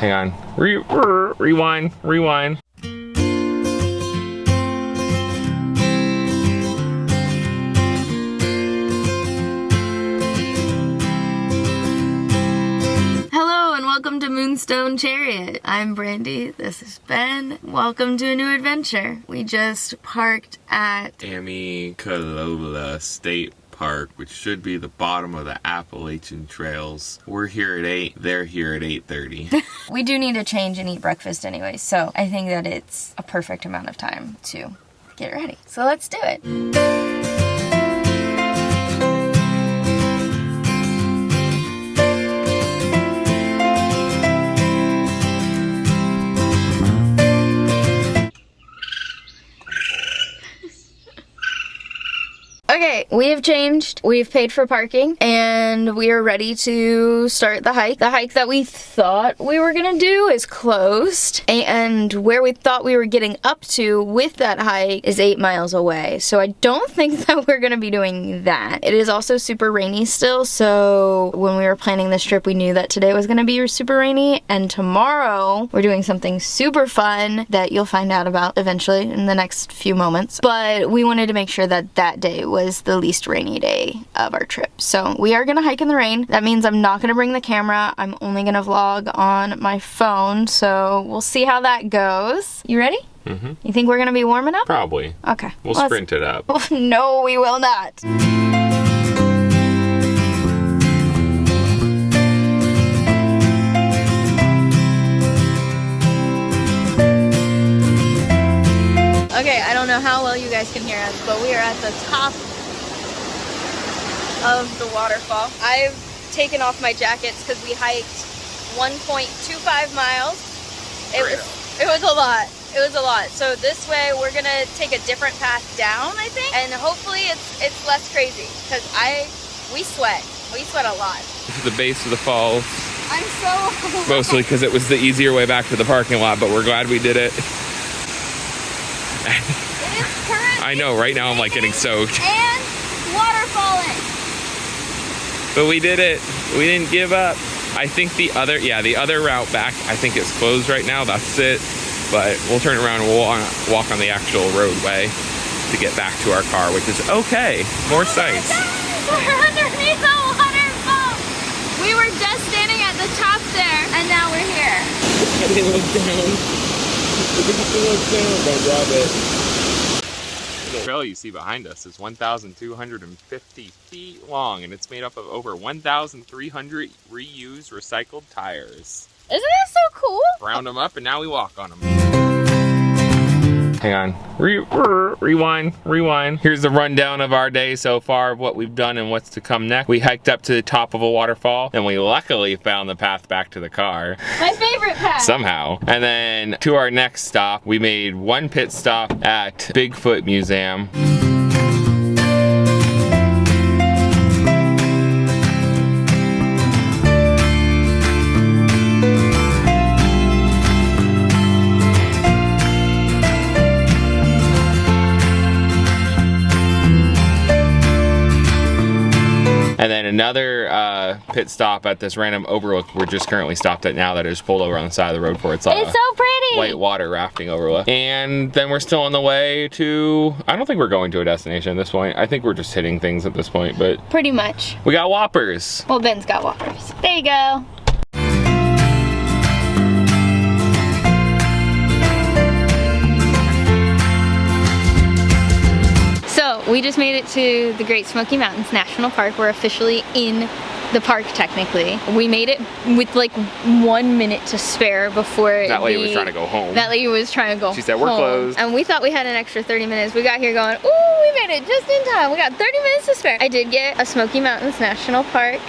Hang on. Rewind. Hello and welcome to Moonstone Chariot. I'm Brandy, this is Ben. Welcome to a new adventure. We just parked at Amicalola State Park, which should be the bottom of the Appalachian Trails. We're here at 8, they're here at 8:30. We do need to change and eat breakfast anyway, so I think that it's a perfect amount of time to get ready. So let's do it. Okay, we have changed, we've paid for parking, and we are ready to start the hike. The hike that we thought we were gonna do is closed, and where we thought we were getting up to with that hike is 8 miles away. So I don't think that we're gonna be doing that. It is also super rainy still, so when we were planning this trip, we knew that today was gonna be super rainy, and tomorrow we're doing something super fun that you'll find out about eventually in the next few moments. But we wanted to make sure that that day was the least rainy day of our trip. So we are gonna hike in the rain. That means I'm not gonna bring the camera. I'm only gonna vlog on my phone. So we'll see how that goes. You ready? Mm-hmm. You think we're gonna be warm enough? Probably. Okay. We'll sprint it up. No, we will not. Okay, I don't know how well you guys can hear us, but we are at the top of the waterfall. I've taken off my jackets because we hiked 1.25 miles. It was a lot. It was a lot. So this way we're gonna take a different path down, I think, and hopefully it's less crazy because we sweat. We sweat a lot. This is the base of the falls. I'm so Mostly because it was the easier way back to the parking lot, but we're glad we did it. It is currently I know, right now I'm like getting soaked. and waterfalling. But we did it. We didn't give up. I think the other route back, I think it's closed right now. That's it. But we'll turn around and we'll walk on the actual roadway to get back to our car, which is okay. More sights. We're underneath the waterfall. We were just standing at the top there, and now we're here. I didn't look down. Don't drop it. The trail you see behind us is 1,250 feet long, and it's made up of over 1,300 reused recycled tires. Isn't that so cool? Round them up, and now we walk on them. Hang on. Rewind. Here's the rundown of our day so far, of what we've done and what's to come next. We hiked up to the top of a waterfall, and we luckily found the path back to the car. My favorite path. Somehow. And then to our next stop, we made one pit stop at Bigfoot Museum. And then another pit stop at this random overlook we're just currently stopped at now that is pulled over on the side of the road for. It's so pretty. White water rafting overlook. And then we're still on the way to, I don't think we're going to a destination at this point. I think we're just hitting things at this point, but Pretty much. we got Whoppers. Well, Ben's got Whoppers. There you go. So we just made it to the Great Smoky Mountains National Park. We're officially in the park technically. We made it with like 1 minute to spare before That lady was trying to go home. That lady was trying to go home. She said, "We're closed." And we thought we had an extra 30 minutes. We got here going, ooh, we made it just in time. We got 30 minutes to spare. I did get a Smoky Mountains National Park.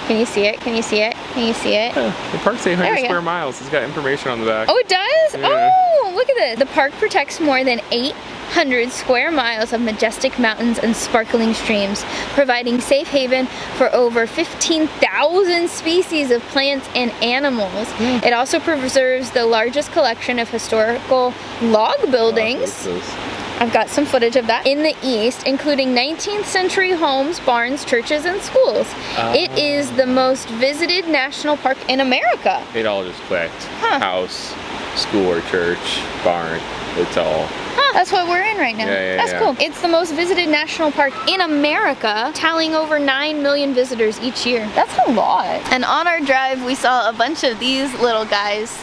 Can you see it? Can you see it? Can you see it? The park's 800 square miles. It's got information on the back. Oh, it does? Yeah. Oh, look at this. The park protects more than 800 square miles of majestic mountains and sparkling streams, providing safe haven for over 15,000 species of plants and animals. It also preserves the largest collection of historical log buildings. I've got some footage of that. In the east, including 19th century homes, barns, churches, and schools. It is the most visited national park in America. It all just clicked. House, school or church, barn, it's all. That's what we're in right now. That's cool. It's the most visited national park in America, tallying over 9 million visitors each year. That's a lot. And on our drive, we saw a bunch of these little guys,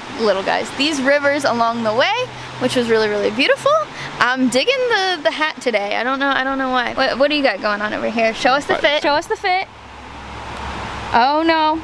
these rivers along the way, which was really, really beautiful. I'm digging the hat today. I don't know why. What do you got going on over here? Show us the fit. Show us the fit. Oh no.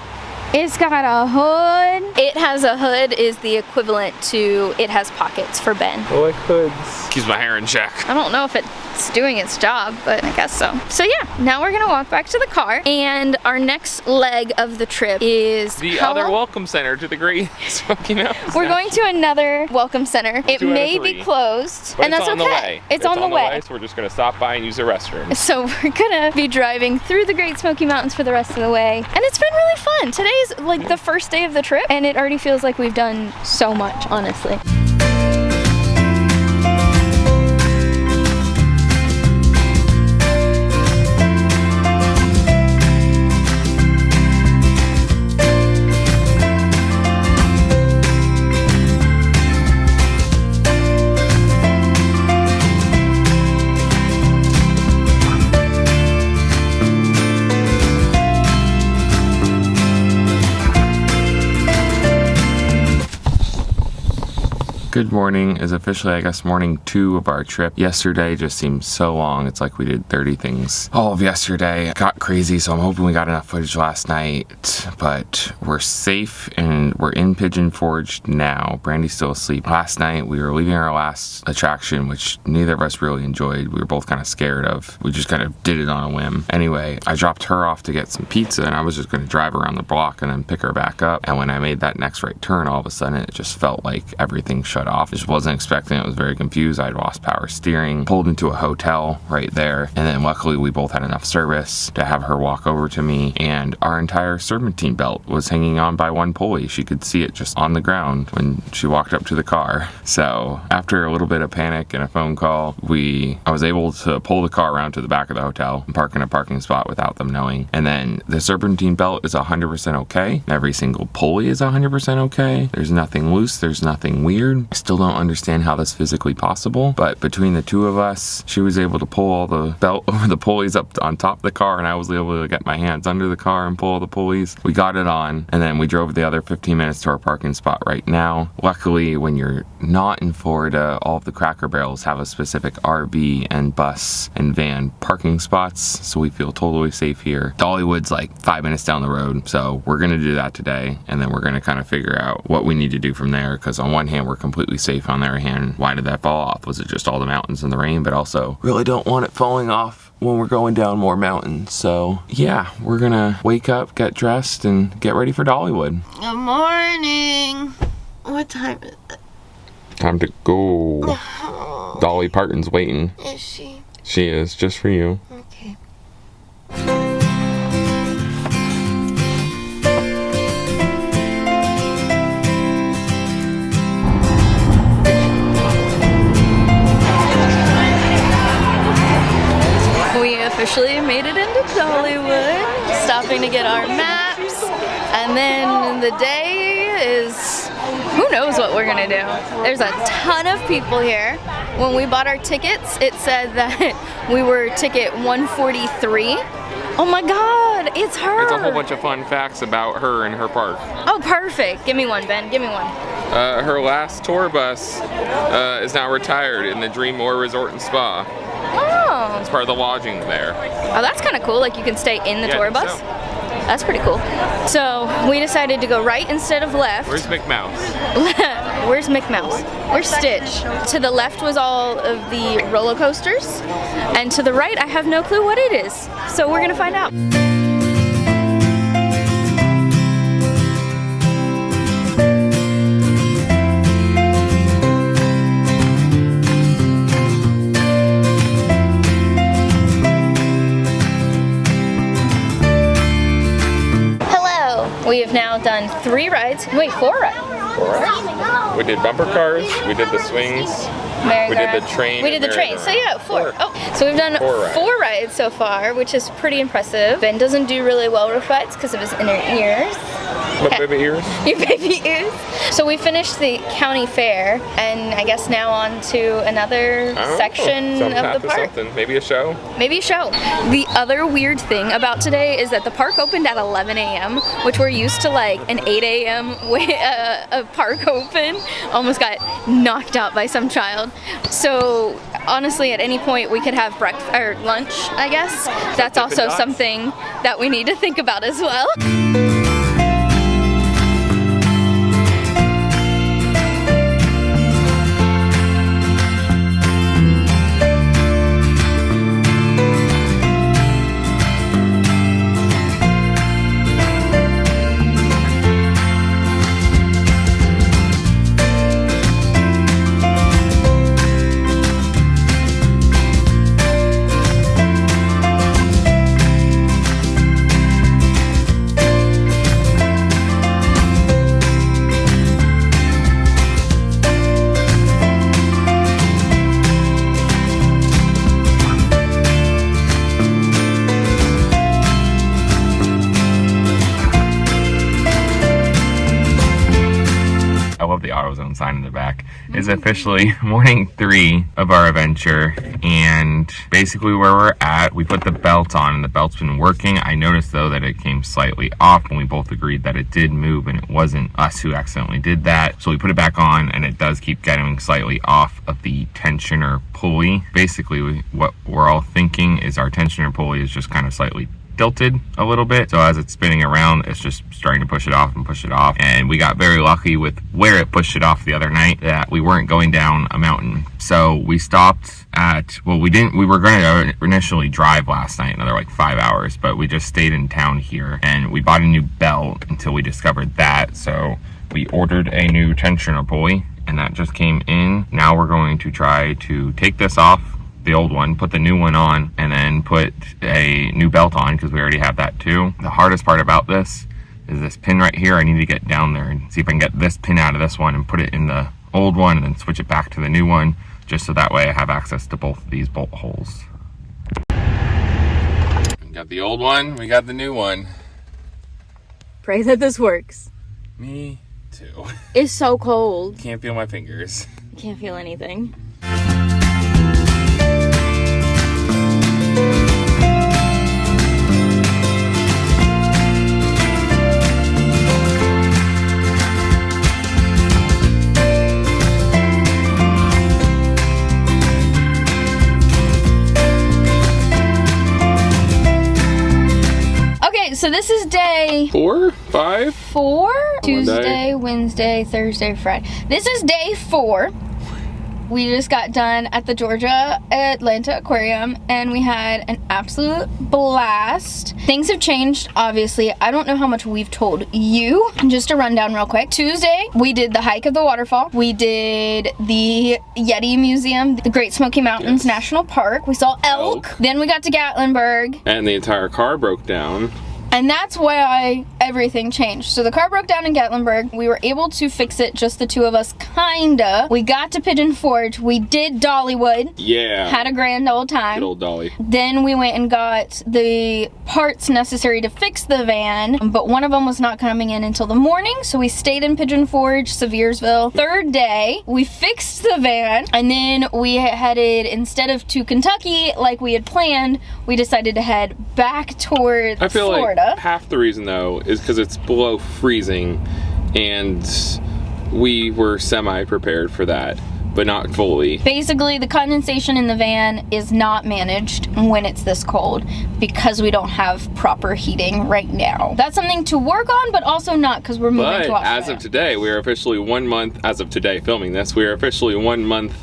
It's got a hood. It has a hood is the equivalent to it has pockets for Ben. I like hoods. Keeps my hair in check. I don't know if it's doing its job, but I guess so. So yeah, now we're gonna walk back to the car, and our next leg of the trip is the other welcome center to the Great Smoky Mountains. We're going to another welcome center. It may be closed, and that's okay. It's on the way. So we're just gonna stop by and use the restroom. So we're gonna be driving through the Great Smoky Mountains for the rest of the way, and it's been really fun. Today's like the first day of the trip, and it already feels like we've done so much, honestly. Good morning is officially, I guess, morning 2 of our trip. Yesterday just seemed so long. It's like we did 30 things all of yesterday. It got crazy, so I'm hoping we got enough footage last night. But we're safe and we're in Pigeon Forge now. Brandy's still asleep. Last night we were leaving our last attraction, which neither of us really enjoyed. We were both kind of scared of. We just kind of did it on a whim. Anyway, I dropped her off to get some pizza, and I was just going to drive around the block and then pick her back up. And when I made that next right turn, all of a sudden it just felt like everything shut off. Just wasn't expecting it. I was very confused. I'd lost power steering, pulled into a hotel right there, and then luckily we both had enough service to have her walk over to me, and our entire serpentine belt was hanging on by one pulley. She could see it just on the ground when she walked up to the car. So after a little bit of panic and a phone call, I was able to pull the car around to the back of the hotel and park in a parking spot without them knowing. And then the serpentine belt is 100% okay. Every single pulley is 100% okay. There's nothing loose. There's nothing weird. I still don't understand how that's physically possible, but between the two of us, she was able to pull all the belt over the pulleys up on top of the car, and I was able to get my hands under the car and pull all the pulleys. We got it on, and then we drove the other 15 minutes to our parking spot right now. Luckily, when you're not in Florida, all of the Cracker Barrels have a specific RV and bus and van parking spots, so we feel totally safe here. Dollywood's like 5 minutes down the road, so we're gonna do that today, and then we're gonna kind of figure out what we need to do from there, because on one hand, we're completely safe. On the other hand, why did that fall off? Was it just all the mountains and the rain? But also, really don't want it falling off when we're going down more mountains. So yeah, we're gonna wake up, get dressed, and get ready for Dollywood. Good morning. What time is it? Time to go. Dolly Parton's waiting. Is she? She is, just for you. Okay. Officially made it into Dollywood, stopping to get our maps, and then the day is, who knows what we're gonna do. There's a ton of people here. When we bought our tickets, it said that we were ticket 143. Oh my god, it's her! It's a whole bunch of fun facts about her and her park. Oh, perfect. Give me one, Ben. Give me one. Her last tour bus is now retired in the Dreammore Resort and Spa. Oh. It's part of the lodging there. Oh, that's kind of cool. Like you can stay in the tour bus. So. That's pretty cool. So we decided to go right instead of left. Where's McMouse? Where's McMouse? Where's Stitch? To the left was all of the roller coasters, and to the right I have no clue what it is. So we're gonna find out. We have now done 3 rides. Wait, 4 rides. 4 rides. We did bumper cars, we did the swings, merry-go-round. We did the train. We did the train. So yeah, four. Oh, so we've done four rides so far, which is pretty impressive. Ben doesn't do really well with rides because of his inner ears. What baby ears? Your baby ears. So we finished the county fair, and I guess now on to another section of the park. Maybe a show? Maybe a show. The other weird thing about today is that the park opened at 11 a.m., which we're used to like an 8 a.m. a park open. Almost got knocked out by some child. So honestly, at any point we could have breakfast or lunch, I guess. That's also something that we need to think about as well. Sign in the back. Is officially morning 3 of our adventure, and basically where we're at, we put the belt on and the belt's been working. I noticed though that it came slightly off, and we both agreed that it did move and it wasn't us who accidentally did that. So we put it back on and it does keep getting slightly off of the tensioner pulley. Basically what we're all thinking is our tensioner pulley is just kind of slightly tilted a little bit, so as it's spinning around, it's just starting to push it off and push it off. And we got very lucky with where it pushed it off the other night that we weren't going down a mountain. So we stopped at, well, we were going to initially drive last night another like 5 hours, but we just stayed in town here and we bought a new belt until we discovered that. So we ordered a new tensioner pulley and that just came in. Now we're going to try to take this off, the old one, put the new one on, and then put a new belt on because we already have that too. The hardest part about this is this pin right here. I need to get down there and see if I can get this pin out of this one and put it in the old one and then switch it back to the new one, just so that way I have access to both of these bolt holes. We got the old one, we got the new one. Pray that this works. Me too. It's so cold. Can't feel my fingers. Can't feel anything. So this is day 4, 5? 4? Tuesday, Wednesday, Thursday, Friday. This is day 4. We just got done at the Georgia Atlanta Aquarium and we had an absolute blast. Things have changed, obviously. I don't know how much we've told you. Just a rundown real quick. Tuesday, we did the hike of the waterfall. We did the Yeti Museum, the Great Smoky Mountains National Park. We saw elk. Then we got to Gatlinburg. And the entire car broke down. And that's why everything changed. So the car broke down in Gatlinburg. We were able to fix it, just the two of us, kinda. We got to Pigeon Forge. We did Dollywood. Yeah. Had a grand old time. Good old Dolly. Then we went and got the parts necessary to fix the van, but one of them was not coming in until the morning, so we stayed in Pigeon Forge, Seviersville. Third day, we fixed the van, and then we headed, instead of to Kentucky like we had planned, we decided to head back towards Florida. Like half the reason though is because it's below freezing and we were semi-prepared for that, but not fully. Basically, the condensation in the van is not managed when it's this cold because we don't have proper heating right now. That's something to work on, but also not because we're moving to Australia. As of today, we are officially 1 month, as of today filming this, we are officially 1 month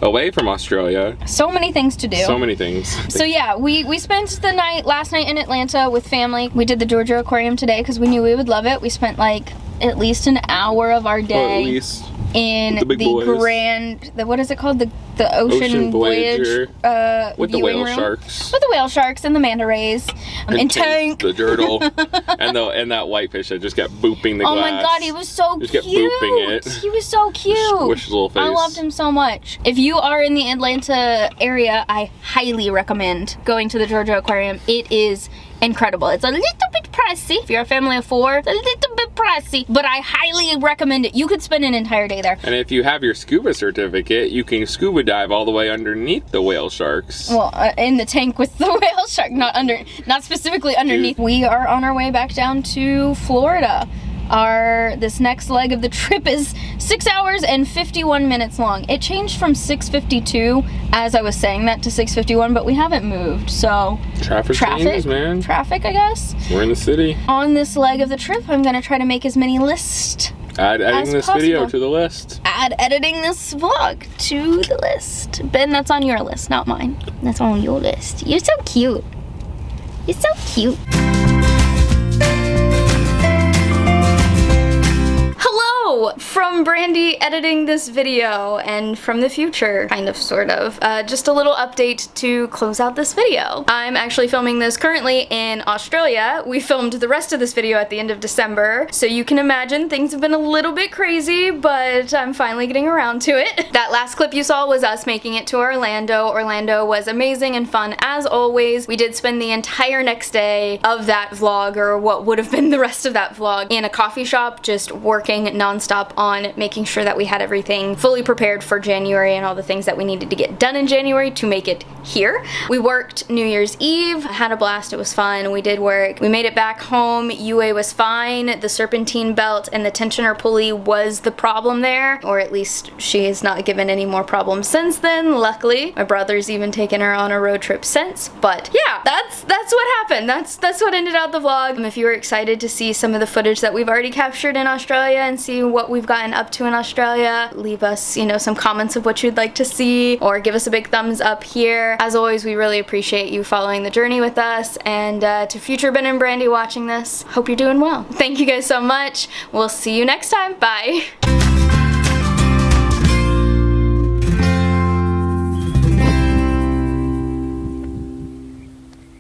away from Australia. So many things to do. So many things. So yeah, we spent the last night in Atlanta with family. We did the Georgia Aquarium today because we knew we would love it. We spent like at least an hour of our day. Well, at least in The big the boys. what is it called? The Ocean Voyager. Voyage With the viewing whale room. sharks. With the whale sharks and the manta rays. And Tank. The turtle. and that whitefish that just kept booping the glass. Oh my god, he was so Just cute. kept booping it. He was so cute. Squish his little face. I loved him so much. If you are in the Atlanta area, I highly recommend going to the Georgia Aquarium. It is incredible. It's a little bit pricey. If you're a family of 4, it's a little bit pricey, but I highly recommend it. You could spend an entire day there. And if you have your scuba certificate, you can scuba dive all the way underneath the whale sharks. Well, in the tank with the whale shark, not specifically underneath. Dude. We are on our way back down to Florida. This next leg of the trip is 6 hours and 51 minutes long. It changed from 6:52 as I was saying that to 6:51, but we haven't moved, so Traffic changes, man. Traffic, I guess. We're in the city. On this leg of the trip, I'm gonna try to make as many lists. Add editing this video possible. to the list. Add editing this vlog to the list. Ben, that's on your list, not mine. That's on your list. You're so cute. You're so cute. Hello from Brandy editing this video and from the future, kind of, sort of. Just a little update to close out this video. I'm actually filming this currently in Australia. We filmed the rest of this video at the end of December, so you can imagine things have been a little bit crazy, but I'm finally getting around to it. That last clip you saw was us making it to Orlando. Orlando was amazing and fun as always. We did spend the entire next day of that vlog, or what would have been the rest of that vlog, in a coffee shop, just working non-stop on making sure that we had everything fully prepared for January and all the things that we needed to get done in January to make it here. We worked New Year's Eve, had a blast, it was fun, we did work. We made it back home, Yue was fine, the serpentine belt and the tensioner pulley was the problem there, or at least she has not given any more problems since then, luckily. My brother's even taken her on a road trip since, but yeah, that's what happened. That's what ended out the vlog. If you were excited to see some of the footage that we've already captured in Australia and see what we've gotten up to in Australia, leave us, you know, some comments of what you'd like to see, or give us a big thumbs up here. As always, we really appreciate you following the journey with us, and to future Ben and Brandy watching this, hope you're doing well. Thank you guys so much. We'll see you next time. Bye.